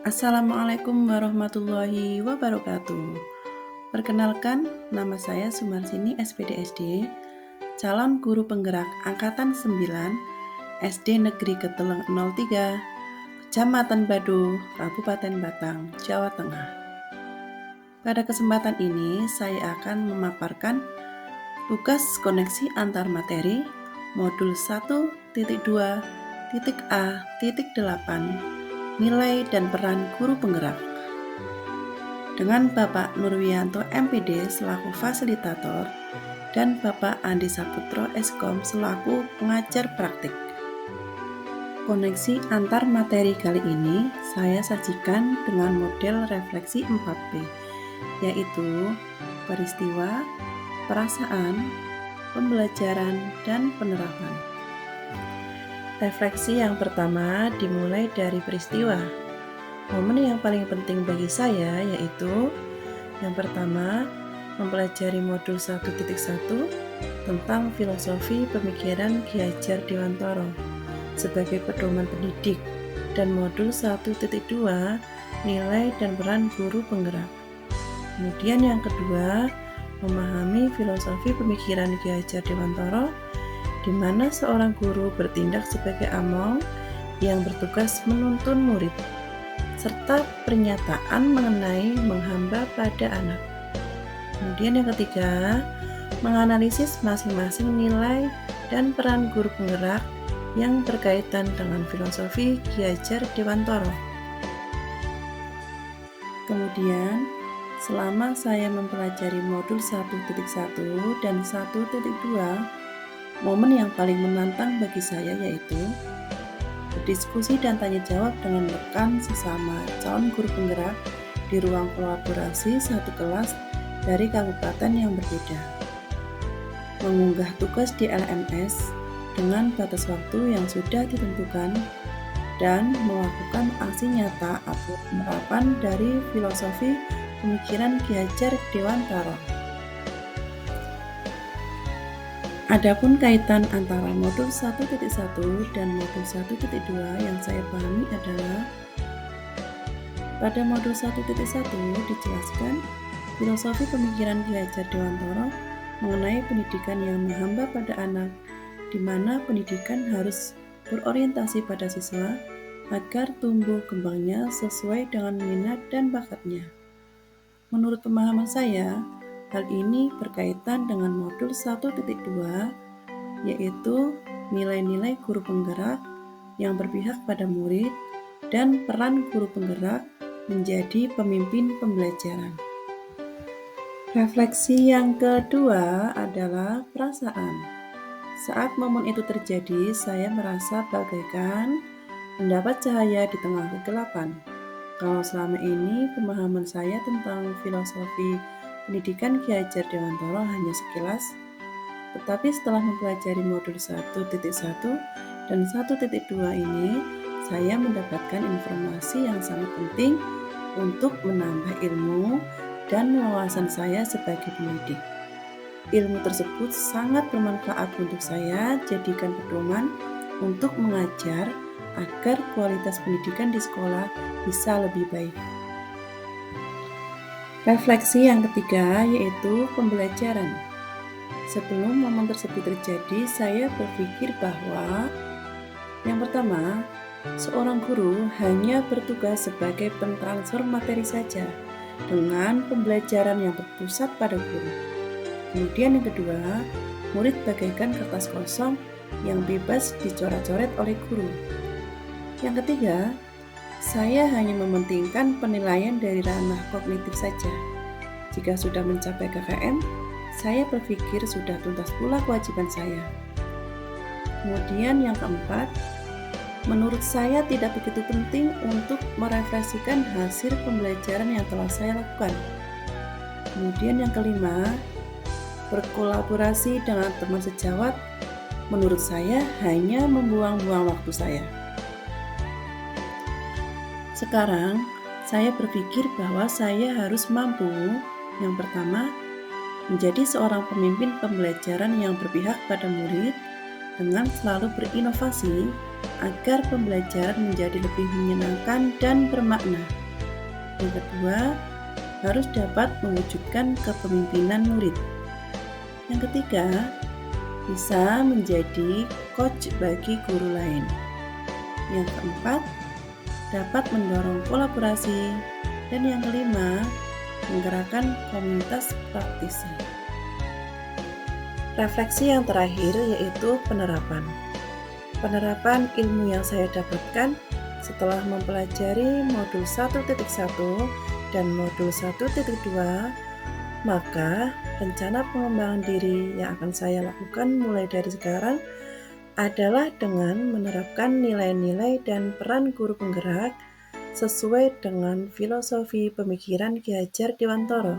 Assalamualaikum warahmatullahi wabarakatuh. Perkenalkan, nama saya Sumarsini SPDSD, calon guru penggerak Angkatan 9, SD Negeri Keteleng 03, Kecamatan Bado, Kabupaten Batang, Jawa Tengah. Pada kesempatan ini, saya akan memaparkan tugas koneksi antar materi modul 1.2.A.8 Nilai dan peran guru penggerak dengan Bapak Nurwianto MPD selaku fasilitator dan Bapak Andi Saputro Eskom selaku pengajar praktik. Koneksi antar materi kali ini saya sajikan dengan model refleksi 4P, yaitu peristiwa, perasaan, pembelajaran, dan penerapan. Refleksi yang pertama dimulai dari peristiwa. Momen yang paling penting bagi saya yaitu yang pertama, mempelajari modul 1.1 tentang filosofi pemikiran Ki Hajar Dewantara sebagai pedoman pendidik dan modul 1.2 nilai dan peran guru penggerak. Kemudian yang kedua, memahami filosofi pemikiran Ki Hajar Dewantara di mana seorang guru bertindak sebagai among yang bertugas menuntun murid, serta pernyataan mengenai menghamba pada anak. Kemudian yang ketiga, menganalisis masing-masing nilai dan peran guru penggerak yang berkaitan dengan filosofi Ki Hajar Dewantara. Kemudian, selama saya mempelajari modul 1.1 dan 1.2, momen yang paling menantang bagi saya yaitu berdiskusi dan tanya jawab dengan rekan sesama calon guru penggerak di ruang kolaborasi satu kelas dari kabupaten yang berbeda. Mengunggah tugas di LMS dengan batas waktu yang sudah ditentukan dan melakukan aksi nyata atau penerapan dari filosofi pemikiran Ki Hajar Dewantara. Adapun kaitan antara modul 1.1 dan modul 1.2 yang saya pahami adalah pada modul 1.1 dijelaskan filosofi pemikiran Ki Hajar Dewantara mengenai pendidikan yang menghamba pada anak, di mana pendidikan harus berorientasi pada siswa agar tumbuh kembangnya sesuai dengan minat dan bakatnya. Menurut pemahaman saya, hal ini berkaitan dengan modul 1.2, yaitu nilai-nilai guru penggerak yang berpihak pada murid dan peran guru penggerak menjadi pemimpin pembelajaran. Refleksi yang kedua adalah perasaan. Saat momen itu terjadi, saya merasa bagaikan mendapat cahaya di tengah kegelapan. Kalau selama ini pemahaman saya tentang filosofi pendidikan Ki Hajar Dewantara hanya sekilas, tetapi setelah mempelajari modul 1.1 dan 1.2 ini, saya mendapatkan informasi yang sangat penting untuk menambah ilmu dan wawasan saya sebagai pendidik. Ilmu tersebut sangat bermanfaat untuk saya jadikan pedoman untuk mengajar agar kualitas pendidikan di sekolah bisa lebih baik. Refleksi yang ketiga yaitu pembelajaran. Sebelum momen tersebut terjadi, saya berpikir bahwa yang pertama, seorang guru hanya bertugas sebagai pentransfer materi saja dengan pembelajaran yang berpusat pada guru. Kemudian yang kedua, murid bagaikan kertas kosong yang bebas dicoret-coret oleh guru. Yang ketiga, saya hanya mementingkan penilaian dari ranah kognitif saja. Jika sudah mencapai KKM, saya berpikir sudah tuntas pula kewajiban saya. Kemudian yang keempat, menurut saya tidak begitu penting untuk merefleksikan hasil pembelajaran yang telah saya lakukan. Kemudian yang kelima, berkolaborasi dengan teman sejawat menurut saya hanya membuang-buang waktu saya. Sekarang, saya berpikir bahwa saya harus mampu, yang pertama, menjadi seorang pemimpin pembelajaran yang berpihak pada murid dengan selalu berinovasi agar pembelajaran menjadi lebih menyenangkan dan bermakna. Yang kedua, harus dapat mewujudkan kepemimpinan murid. Yang ketiga, bisa menjadi coach bagi guru lain. Yang keempat, dapat mendorong kolaborasi. Dan yang kelima, menggerakkan komunitas praktisi. Refleksi yang terakhir yaitu penerapan. Penerapan ilmu yang saya dapatkan setelah mempelajari modul 1.1 dan modul 1.2, maka rencana pengembangan diri yang akan saya lakukan mulai dari sekarang adalah dengan menerapkan nilai-nilai dan peran guru penggerak sesuai dengan filosofi pemikiran Ki Hajar Dewantara,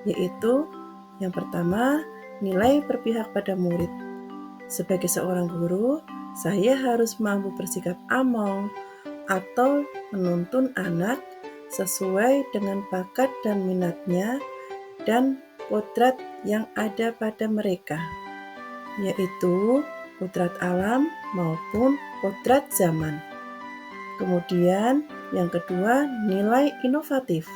yaitu yang pertama, nilai berpihak pada murid. Sebagai seorang guru, saya harus mampu bersikap among atau menuntun anak sesuai dengan bakat dan minatnya dan kodrat yang ada pada mereka, yaitu kodrat alam maupun kodrat zaman. Kemudian yang kedua, nilai inovatif,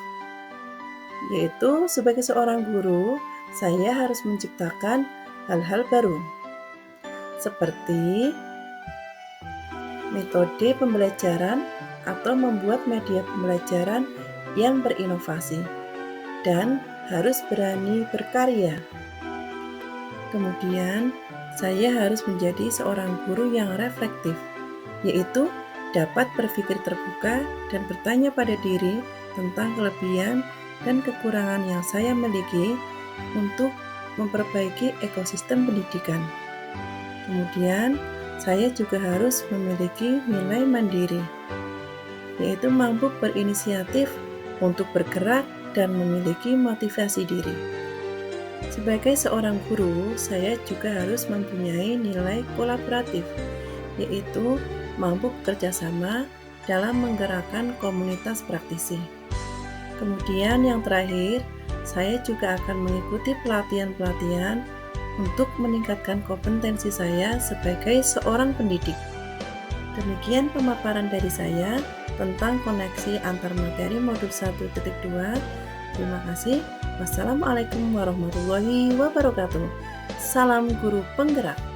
yaitu sebagai seorang guru, saya harus menciptakan hal-hal baru, seperti metode pembelajaran atau membuat media pembelajaran yang berinovasi, dan harus berani berkarya. Kemudian, saya harus menjadi seorang guru yang reflektif, yaitu dapat berpikir terbuka dan bertanya pada diri tentang kelebihan dan kekurangan yang saya miliki untuk memperbaiki ekosistem pendidikan. Kemudian, saya juga harus memiliki nilai mandiri, yaitu mampu berinisiatif untuk bergerak dan memiliki motivasi diri. Sebagai seorang guru, saya juga harus mempunyai nilai kolaboratif, yaitu mampu bekerja sama dalam menggerakkan komunitas praktisi. Kemudian yang terakhir, saya juga akan mengikuti pelatihan-pelatihan untuk meningkatkan kompetensi saya sebagai seorang pendidik. Demikian pemaparan dari saya tentang koneksi antar materi modul 1.2. Terima kasih. Wassalamualaikum warahmatullahi wabarakatuh. Salam guru penggerak.